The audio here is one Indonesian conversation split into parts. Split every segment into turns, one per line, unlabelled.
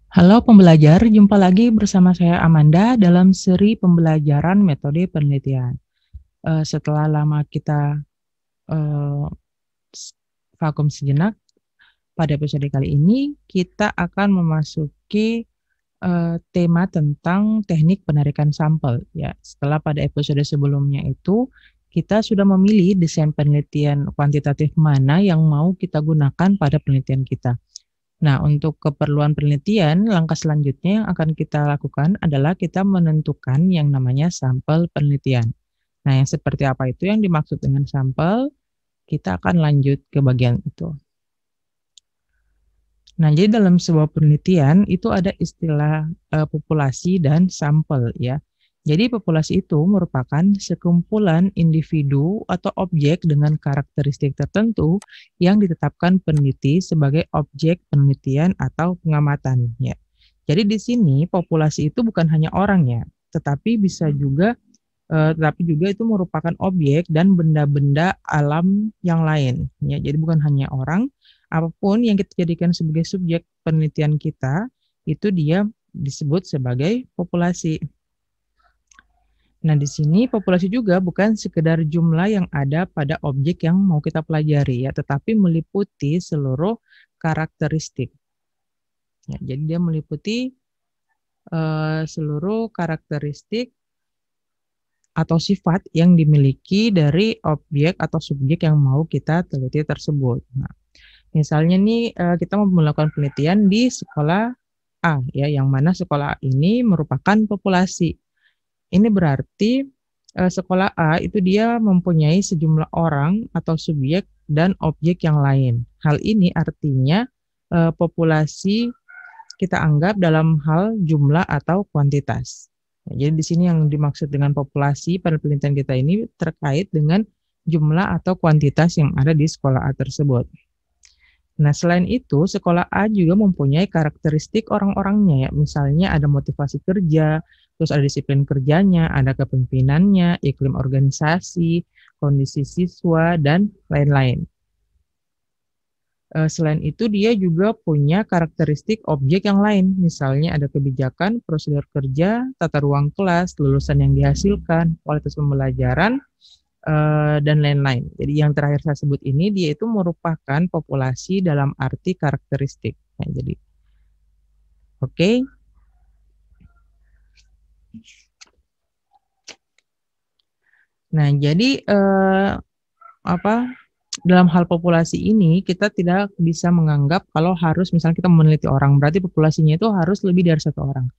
Halo pembelajar, jumpa lagi bersama saya Amanda dalam seri pembelajaran metode penelitian. Setelah lama kita eh, vakum sejenak, pada episode kali ini kita akan memasuki tema tentang teknik penarikan sampel. Ya, setelah pada episode sebelumnya itu kita sudah memilih desain penelitian kuantitatif mana yang mau kita gunakan pada penelitian kita. Nah, untuk keperluan penelitian, langkah selanjutnya yang akan kita lakukan adalah kita menentukan yang namanya sampel penelitian. Nah, yang seperti apa itu yang dimaksud dengan sampel, kita akan lanjut ke bagian itu. Nah, jadi dalam sebuah penelitian itu ada istilah populasi dan sampel ya. Jadi populasi itu merupakan sekumpulan individu atau objek dengan karakteristik tertentu yang ditetapkan peneliti sebagai objek penelitian atau pengamatan ya. Jadi di sini populasi itu bukan hanya orang ya, tetapi bisa juga tetapi juga itu merupakan objek dan benda-benda alam yang lain ya. Jadi bukan hanya orang, apapun yang kita jadikan sebagai subjek penelitian kita itu dia disebut sebagai populasi. Nah, di sini populasi juga bukan sekedar jumlah yang ada pada objek yang mau kita pelajari ya, tetapi meliputi seluruh karakteristik. Ya, jadi dia meliputi seluruh karakteristik atau sifat yang dimiliki dari objek atau subjek yang mau kita teliti tersebut. Nah, misalnya nih kita mau melakukan penelitian di sekolah A ya, yang mana sekolah A ini merupakan populasi. Ini berarti sekolah A itu dia mempunyai sejumlah orang atau subjek dan objek yang lain. Hal ini artinya populasi kita anggap dalam hal jumlah atau kuantitas. Jadi di sini yang dimaksud dengan populasi pada penelitian kita ini terkait dengan jumlah atau kuantitas yang ada di sekolah A tersebut. Nah, selain itu, sekolah A juga mempunyai karakteristik orang-orangnya ya. Misalnya ada motivasi kerja, terus ada disiplin kerjanya, ada kepemimpinannya, iklim organisasi, kondisi siswa, dan lain-lain. Selain itu, dia juga punya karakteristik objek yang lain. Misalnya ada kebijakan, prosedur kerja, tata ruang kelas, lulusan yang dihasilkan, kualitas pembelajaran, dan lain-lain. Jadi yang terakhir saya sebut ini, dia itu merupakan populasi dalam arti karakteristik. Nah, jadi, oke. Nah, jadi dalam hal populasi ini kita tidak bisa menganggap kalau harus misalnya kita meneliti orang, berarti populasinya itu harus lebih dari satu orang.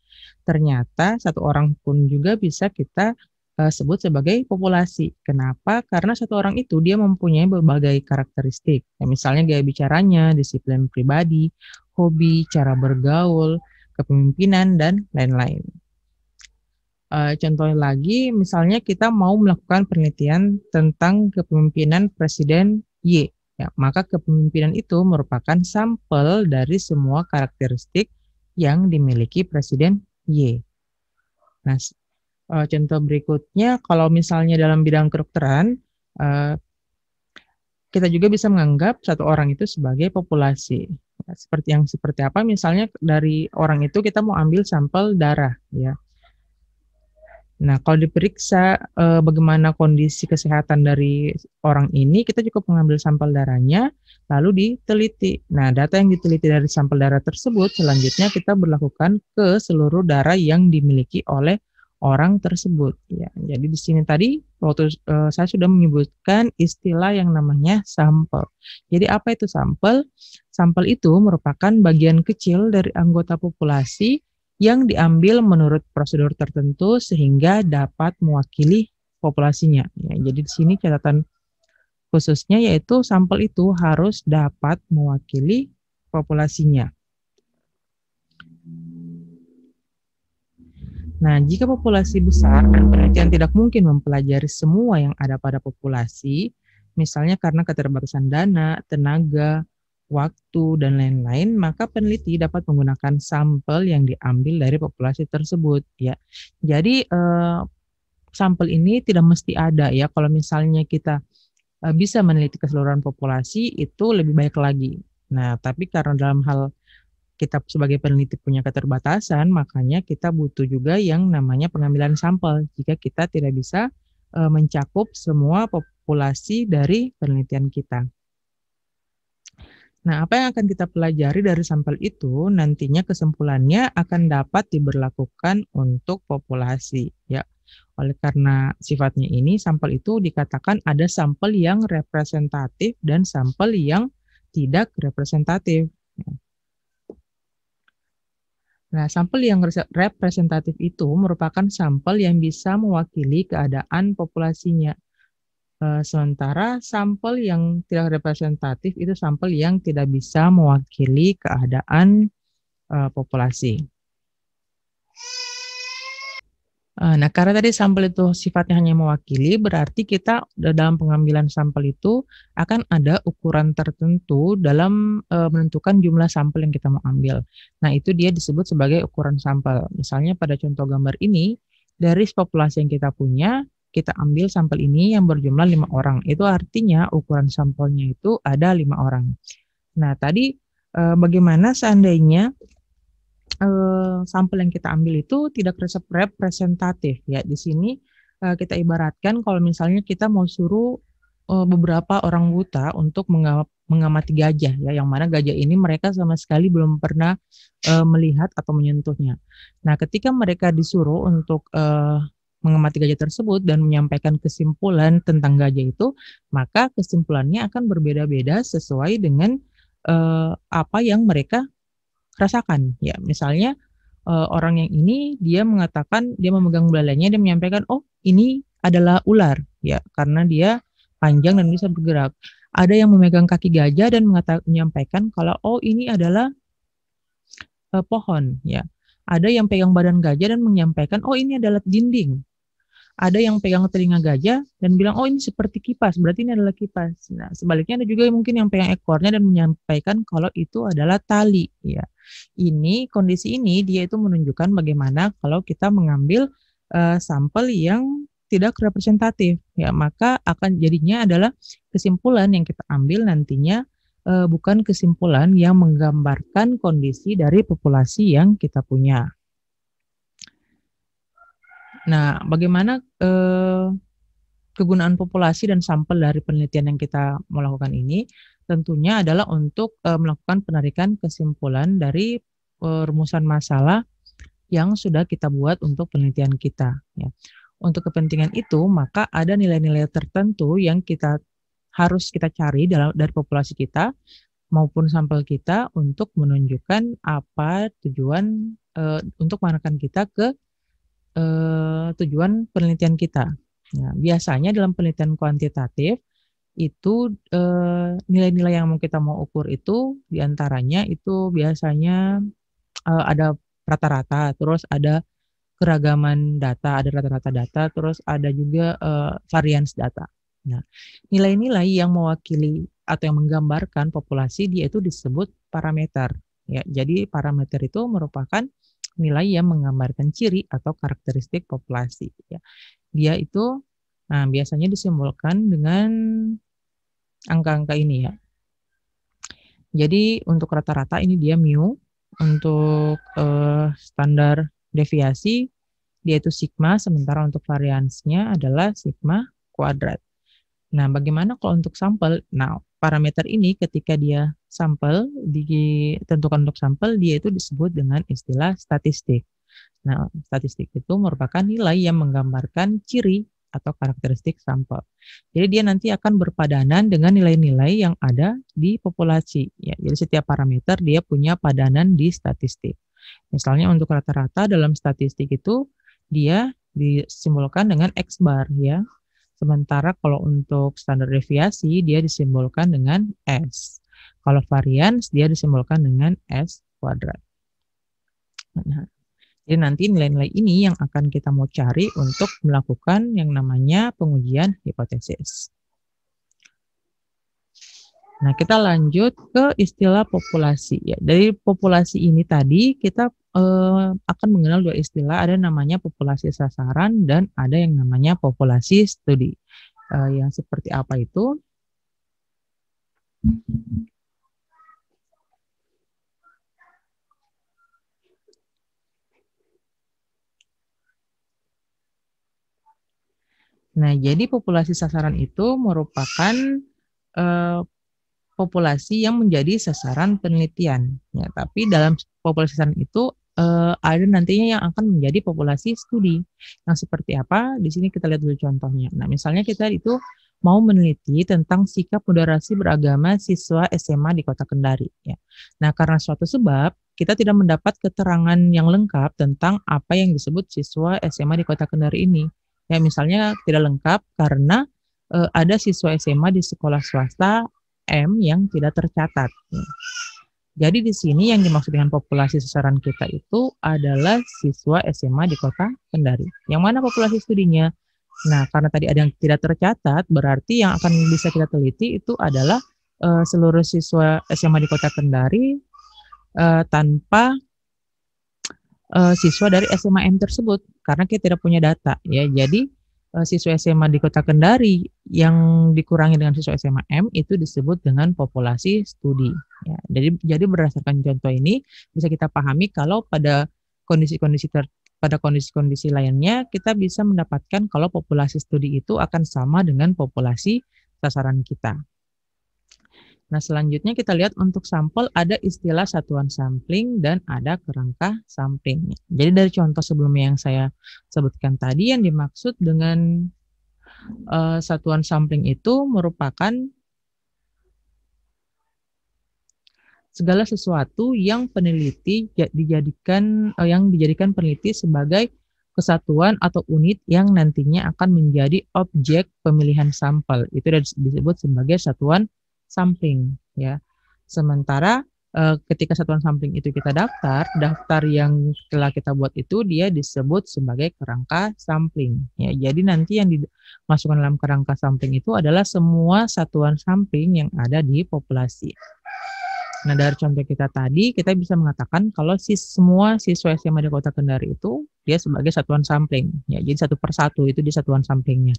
Ternyata satu orang pun juga bisa kita sebut sebagai populasi. Kenapa? Karena satu orang itu dia mempunyai berbagai karakteristik. Ya, misalnya gaya bicaranya, disiplin pribadi, hobi, cara bergaul, kepemimpinan, dan lain-lain. Contohnya lagi, misalnya kita mau melakukan penelitian tentang kepemimpinan Presiden Y. Ya, maka kepemimpinan itu merupakan sampel dari semua karakteristik yang dimiliki Presiden Y. Nah, contoh berikutnya, kalau misalnya dalam bidang kedokteran, kita juga bisa menganggap satu orang itu sebagai populasi. Ya, seperti apa? Misalnya dari orang itu kita mau ambil sampel darah, ya. Nah, kalau diperiksa bagaimana kondisi kesehatan dari orang ini, kita cukup mengambil sampel darahnya, lalu diteliti. Nah, data yang diteliti dari sampel darah tersebut, selanjutnya kita berlakukan ke seluruh darah yang dimiliki oleh orang tersebut. Ya, jadi di sini tadi, waktu saya sudah menyebutkan istilah yang namanya sampel. Jadi apa itu sampel? Sampel itu merupakan bagian kecil dari anggota populasi yang diambil menurut prosedur tertentu sehingga dapat mewakili populasinya. Ya, jadi di sini catatan khususnya yaitu sampel itu harus dapat mewakili populasinya. Nah, jika populasi besar dan penelitian tidak mungkin mempelajari semua yang ada pada populasi, misalnya karena keterbatasan dana, tenaga, waktu, dan lain-lain, maka peneliti dapat menggunakan sampel yang diambil dari populasi tersebut. Ya, jadi sampel ini tidak mesti ada ya. Kalau misalnya kita bisa meneliti keseluruhan populasi, itu lebih baik lagi. Nah, tapi karena dalam hal kita sebagai peneliti punya keterbatasan, makanya kita butuh juga yang namanya pengambilan sampel jika kita tidak bisa mencakup semua populasi dari penelitian kita. Nah, apa yang akan kita pelajari dari sampel itu nantinya kesimpulannya akan dapat diberlakukan untuk populasi, ya. Oleh karena sifatnya ini, sampel itu dikatakan ada sampel yang representatif dan sampel yang tidak representatif. Nah, sampel yang representatif itu merupakan sampel yang bisa mewakili keadaan populasinya. Sementara sampel yang tidak representatif itu sampel yang tidak bisa mewakili keadaan populasi. Nah, karena tadi sampel itu sifatnya hanya mewakili, berarti kita dalam pengambilan sampel itu akan ada ukuran tertentu dalam menentukan jumlah sampel yang kita mau ambil. Nah, itu dia disebut sebagai ukuran sampel. Misalnya pada contoh gambar ini, dari populasi yang kita punya, kita ambil sampel ini yang berjumlah 5 orang. Itu artinya ukuran sampelnya itu ada 5 orang. Nah, tadi bagaimana seandainya sampel yang kita ambil itu tidak representatif, ya. Di sini kita ibaratkan kalau misalnya kita mau suruh beberapa orang buta untuk mengamati gajah, ya, yang mana gajah ini mereka sama sekali belum pernah melihat atau menyentuhnya. Nah, ketika mereka disuruh untuk mengamati gajah tersebut dan menyampaikan kesimpulan tentang gajah itu, maka kesimpulannya akan berbeda-beda sesuai dengan apa yang mereka rasakan, ya. Misalnya orang yang ini dia mengatakan dia memegang belalainya, dia menyampaikan, oh ini adalah ular, ya, karena dia panjang dan bisa bergerak. Ada yang memegang kaki gajah dan menyampaikan kalau oh ini adalah pohon, ya. Ada yang pegang badan gajah dan menyampaikan oh ini adalah dinding. Ada yang pegang telinga gajah dan bilang, oh ini seperti kipas, berarti ini adalah kipas. Nah, sebaliknya ada juga mungkin yang pegang ekornya dan menyampaikan kalau itu adalah tali. Ya. Kondisi ini dia itu menunjukkan bagaimana kalau kita mengambil sampel yang tidak representatif. Ya, maka akan jadinya adalah kesimpulan yang kita ambil nantinya bukan kesimpulan yang menggambarkan kondisi dari populasi yang kita punya. Nah, bagaimana kegunaan populasi dan sampel dari penelitian yang kita mau lakukan ini? Tentunya adalah untuk melakukan penarikan kesimpulan dari rumusan masalah yang sudah kita buat untuk penelitian kita. Ya. Untuk kepentingan itu, maka ada nilai-nilai tertentu yang harus kita cari dari populasi kita maupun sampel kita untuk menunjukkan apa tujuan untuk mengarahkan kita ke tujuan penelitian kita. Nah, biasanya dalam penelitian kuantitatif itu nilai-nilai yang kita mau ukur itu diantaranya itu biasanya ada rata-rata, terus ada keragaman data, ada rata-rata data, terus ada juga variance data. Nah, nilai-nilai yang mewakili atau yang menggambarkan populasi dia itu disebut parameter. Ya, jadi parameter itu merupakan nilai yang menggambarkan ciri atau karakteristik populasi. Ya. Dia itu biasanya disimbolkan dengan angka-angka ini, ya. Jadi untuk rata-rata ini dia mu, untuk standar deviasi dia itu sigma, sementara untuk variansnya adalah sigma kuadrat. Nah, bagaimana kalau untuk sampel? Nah, parameter ini ketika dia ditentukan untuk sampel, dia itu disebut dengan istilah statistik. Nah, statistik itu merupakan nilai yang menggambarkan ciri atau karakteristik sampel. Jadi dia nanti akan berpadanan dengan nilai-nilai yang ada di populasi. Ya, jadi setiap parameter dia punya padanan di statistik. Misalnya untuk rata-rata dalam statistik itu dia disimbolkan dengan X bar, ya. Sementara kalau untuk standar deviasi dia disimbolkan dengan S. Kalau varians dia disimbolkan dengan S kuadrat. Nah, jadi nanti nilai-nilai ini yang akan kita mau cari untuk melakukan yang namanya pengujian hipotesis. Nah, kita lanjut ke istilah populasi. Ya, dari populasi ini tadi kita akan mengenal dua istilah, ada namanya populasi sasaran dan ada yang namanya populasi studi. Yang seperti apa itu? Nah, jadi populasi sasaran itu merupakan populasi yang menjadi sasaran penelitian. Ya, tapi dalam populasi sasaran itu ada nantinya yang akan menjadi populasi studi. Yang seperti apa? Di sini kita lihat dulu contohnya. Nah, misalnya kita itu mau meneliti tentang sikap moderasi beragama siswa SMA di Kota Kendari. Ya. Nah, karena suatu sebab kita tidak mendapat keterangan yang lengkap tentang apa yang disebut siswa SMA di Kota Kendari ini. Ya, misalnya tidak lengkap karena ada siswa SMA di sekolah swasta M yang tidak tercatat. Jadi di sini yang dimaksud dengan populasi sasaran kita itu adalah siswa SMA di Kota Kendari. Yang mana populasi studinya? Nah, karena tadi ada yang tidak tercatat, berarti yang akan bisa kita teliti itu adalah seluruh siswa SMA di Kota Kendari tanpa siswa dari SMA M tersebut, karena kita tidak punya data. Ya, jadi siswa SMA di Kota Kendari yang dikurangi dengan siswa SMA M itu disebut dengan populasi studi. Ya, jadi berdasarkan contoh ini bisa kita pahami kalau pada kondisi-kondisi lainnya kita bisa mendapatkan kalau populasi studi itu akan sama dengan populasi sasaran kita. Nah, selanjutnya kita lihat untuk sampel ada istilah satuan sampling dan ada kerangka sampling. Jadi dari contoh sebelumnya yang saya sebutkan tadi, yang dimaksud dengan satuan sampling itu merupakan segala sesuatu yang dijadikan peneliti sebagai kesatuan atau unit yang nantinya akan menjadi objek pemilihan sampel. Itu disebut sebagai satuan sampling, ya. Sementara ketika satuan sampling itu kita daftar yang telah kita buat itu dia disebut sebagai kerangka sampling, ya. Jadi nanti yang dimasukkan dalam kerangka sampling itu adalah semua satuan sampling yang ada di populasi. Nah, dari contoh kita tadi kita bisa mengatakan kalau semua siswa SMA di Kota Kendari itu dia sebagai satuan sampling, ya. Jadi satu persatu itu di satuan samplingnya.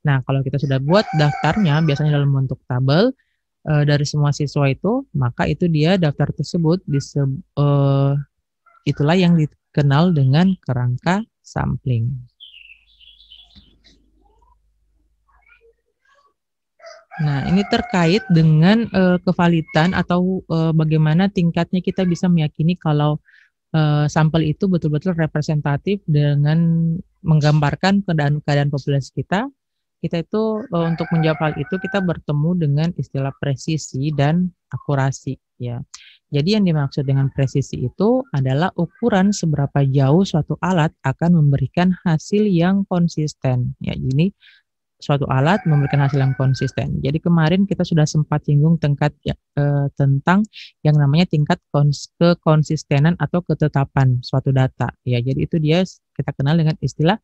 Nah, kalau kita sudah buat daftarnya biasanya dalam bentuk tabel dari semua siswa itu, maka itu dia daftar tersebut itulah yang dikenal dengan kerangka sampling. Nah, ini terkait dengan kevalidan atau bagaimana tingkatnya kita bisa meyakini kalau sampel itu betul-betul representatif dengan menggambarkan keadaan populasi kita. Kita itu untuk menjawab hal itu kita bertemu dengan istilah presisi dan akurasi, ya. Jadi yang dimaksud dengan presisi itu adalah ukuran seberapa jauh suatu alat akan memberikan hasil yang konsisten, ya. Jadi suatu alat memberikan hasil yang konsisten. Jadi kemarin kita sudah sempat singgung tentang yang namanya tingkat kekonsistenan atau ketetapan suatu data. Ya, jadi itu dia kita kenal dengan istilah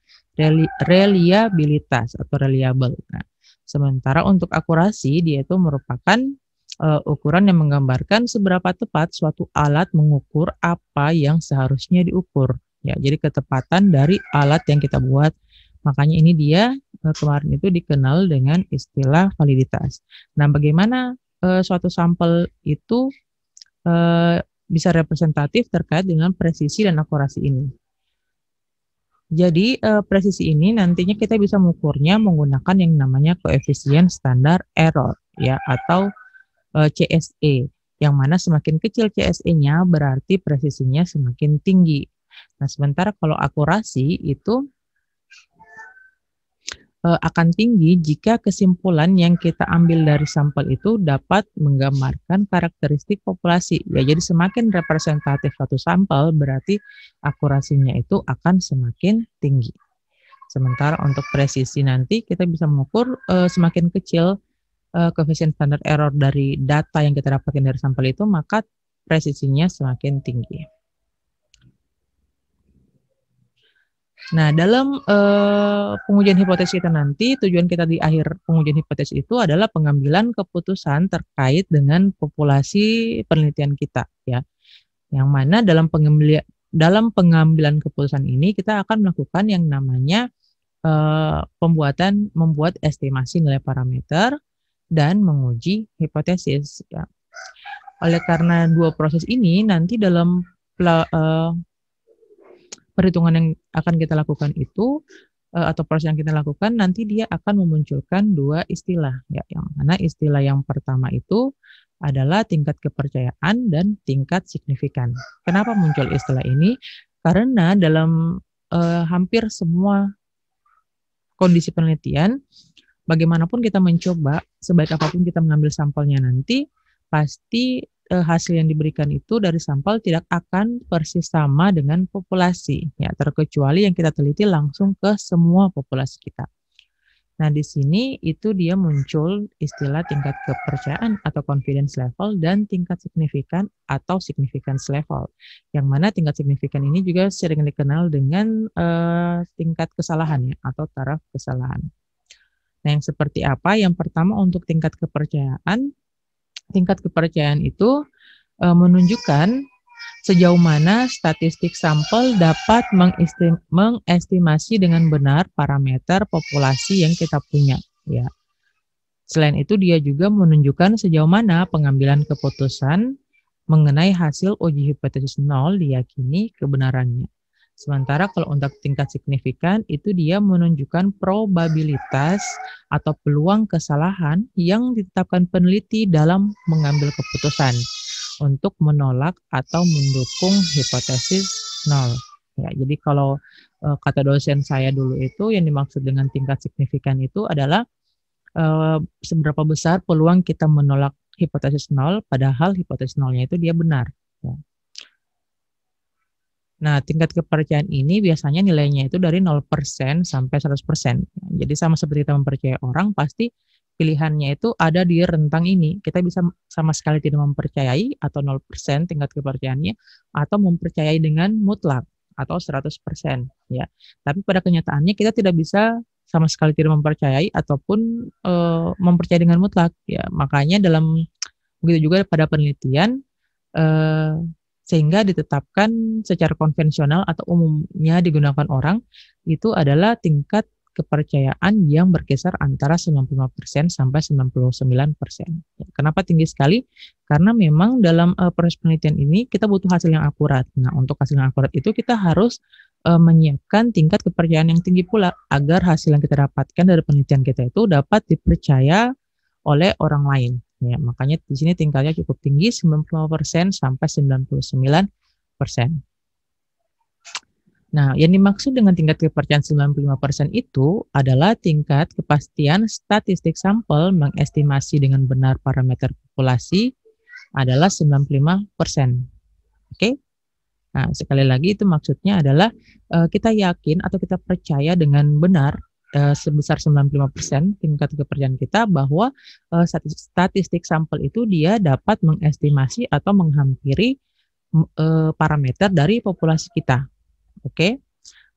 reliabilitas atau reliable. Nah, sementara untuk akurasi dia itu merupakan ukuran yang menggambarkan seberapa tepat suatu alat mengukur apa yang seharusnya diukur. Ya, jadi ketepatan dari alat yang kita buat. Makanya ini dia kemarin itu dikenal dengan istilah validitas. Nah, bagaimana suatu sampel itu bisa representatif terkait dengan presisi dan akurasi ini. Jadi presisi ini nantinya kita bisa mengukurnya menggunakan yang namanya koefisien standar error, ya, atau CSE. Yang mana semakin kecil CSE-nya berarti presisinya semakin tinggi. Nah, sementara kalau akurasi itu akan tinggi jika kesimpulan yang kita ambil dari sampel itu dapat menggambarkan karakteristik populasi. Ya, jadi semakin representatif suatu sampel berarti akurasinya itu akan semakin tinggi. Sementara untuk presisi nanti kita bisa mengukur semakin kecil koefisien standar error dari data yang kita dapatkan dari sampel itu, maka presisinya semakin tinggi. Nah, dalam pengujian hipotesis kita nanti, tujuan kita di akhir pengujian hipotesis itu adalah pengambilan keputusan terkait dengan populasi penelitian kita, ya. Yang mana dalam pengambilan keputusan ini kita akan melakukan yang namanya membuat estimasi nilai parameter dan menguji hipotesis, ya. Oleh karena dua proses ini nanti dalam perhitungan yang akan kita lakukan itu atau proses yang kita lakukan, nanti dia akan memunculkan dua istilah, ya, yang mana istilah yang pertama itu adalah tingkat kepercayaan dan tingkat signifikan. Kenapa muncul istilah ini? Karena dalam hampir semua kondisi penelitian, bagaimanapun kita mencoba, sebaik apapun kita mengambil sampelnya nanti, pasti hasil yang diberikan itu dari sampel tidak akan persis sama dengan populasi, ya, terkecuali yang kita teliti langsung ke semua populasi kita. Nah, di sini itu dia muncul istilah tingkat kepercayaan atau confidence level dan tingkat signifikan atau significance level. Yang mana tingkat signifikan ini juga sering dikenal dengan tingkat kesalahan, ya, atau taraf kesalahan. Nah, yang seperti apa? Yang pertama untuk tingkat kepercayaan itu menunjukkan sejauh mana statistik sampel dapat mengestimasi dengan benar parameter populasi yang kita punya, ya. Selain itu dia juga menunjukkan sejauh mana pengambilan keputusan mengenai hasil uji hipotesis nol diyakini kebenarannya. Sementara kalau untuk tingkat signifikan itu dia menunjukkan probabilitas atau peluang kesalahan yang ditetapkan peneliti dalam mengambil keputusan untuk menolak atau mendukung hipotesis nol. Ya, jadi kalau kata dosen saya dulu itu yang dimaksud dengan tingkat signifikan itu adalah seberapa besar peluang kita menolak hipotesis nol padahal hipotesis nolnya itu dia benar. Ya. Nah, tingkat kepercayaan ini biasanya nilainya itu dari 0% sampai 100%. Jadi sama seperti kita mempercayai orang, pasti pilihannya itu ada di rentang ini. Kita bisa sama sekali tidak mempercayai atau 0% tingkat kepercayaannya, atau mempercayai dengan mutlak atau 100%. Ya. Tapi pada kenyataannya kita tidak bisa sama sekali tidak mempercayai ataupun mempercayai dengan mutlak. Ya. Makanya begitu juga pada penelitian, sehingga ditetapkan secara konvensional atau umumnya digunakan orang itu adalah tingkat kepercayaan yang berkisar antara 95% sampai 99%. Kenapa tinggi sekali? Karena memang dalam proses penelitian ini kita butuh hasil yang akurat. Nah, untuk hasil yang akurat itu kita harus menyiapkan tingkat kepercayaan yang tinggi pula agar hasil yang kita dapatkan dari penelitian kita itu dapat dipercaya oleh orang lain. Ya, makanya di sini tingkatnya cukup tinggi, 95% sampai 99%. Nah, yang dimaksud dengan tingkat kepercayaan 95% itu adalah tingkat kepastian statistik sampel mengestimasi dengan benar parameter populasi adalah 95%. Oke? Nah, sekali lagi itu maksudnya adalah kita yakin atau kita percaya dengan benar sebesar 95% tingkat kepercayaan kita bahwa statistik sampel itu dia dapat mengestimasi atau menghampiri parameter dari populasi kita. Oke?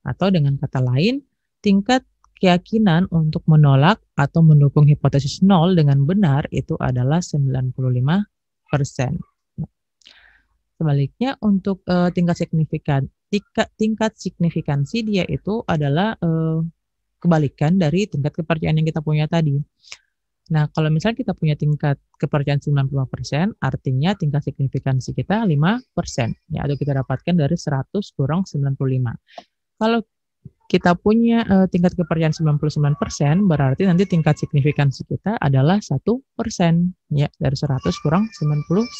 Atau dengan kata lain, tingkat keyakinan untuk menolak atau mendukung hipotesis nol dengan benar itu adalah 95%. Sebaliknya untuk tingkat signifikansi dia itu adalah kebalikan dari tingkat kepercayaan yang kita punya tadi. Nah, kalau misalnya kita punya tingkat kepercayaan 95%, artinya tingkat signifikansi kita 5%. Ya, atau kita dapatkan dari 100 kurang 95. Kalau kita punya tingkat kepercayaan 99%, berarti nanti tingkat signifikansi kita adalah 1%. Ya, dari 100 kurang 99.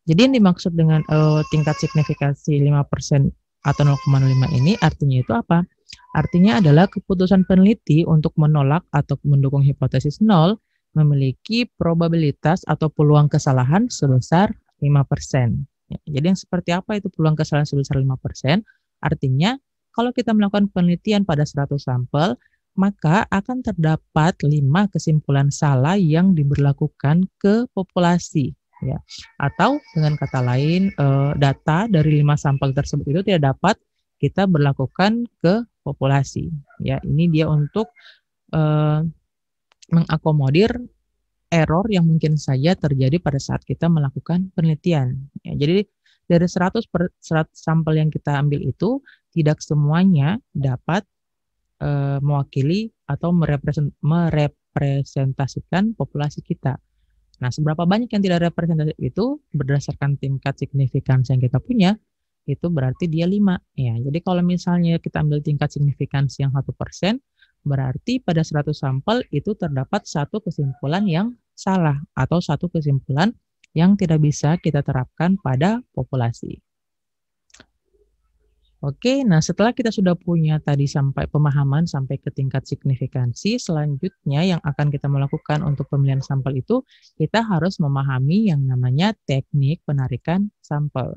Jadi yang dimaksud dengan tingkat signifikansi 5% atau 0,05 ini artinya itu apa? Artinya adalah keputusan peneliti untuk menolak atau mendukung hipotesis nol memiliki probabilitas atau peluang kesalahan sebesar 5%. Ya, jadi yang seperti apa itu peluang kesalahan sebesar 5%? Artinya kalau kita melakukan penelitian pada 100 sampel, maka akan terdapat 5 kesimpulan salah yang diberlakukan ke populasi. Ya. Atau dengan kata lain, data dari 5 sampel tersebut itu tidak dapat kita berlakukan ke populasi. Ya, ini dia untuk mengakomodir error yang mungkin saja terjadi pada saat kita melakukan penelitian. Ya, jadi dari 100 sampel yang kita ambil itu tidak semuanya dapat mewakili atau merepresentasikan populasi kita. Nah, seberapa banyak yang tidak representatif itu berdasarkan tingkat signifikansi yang kita punya, itu berarti dia 5. Ya, jadi kalau misalnya kita ambil tingkat signifikansi yang 1%, berarti pada 100 sampel itu terdapat satu kesimpulan yang salah atau satu kesimpulan yang tidak bisa kita terapkan pada populasi. Oke, nah setelah kita sudah punya tadi sampai pemahaman sampai ke tingkat signifikansi, selanjutnya yang akan kita melakukan untuk pemilihan sampel itu, kita harus memahami yang namanya teknik penarikan sampel.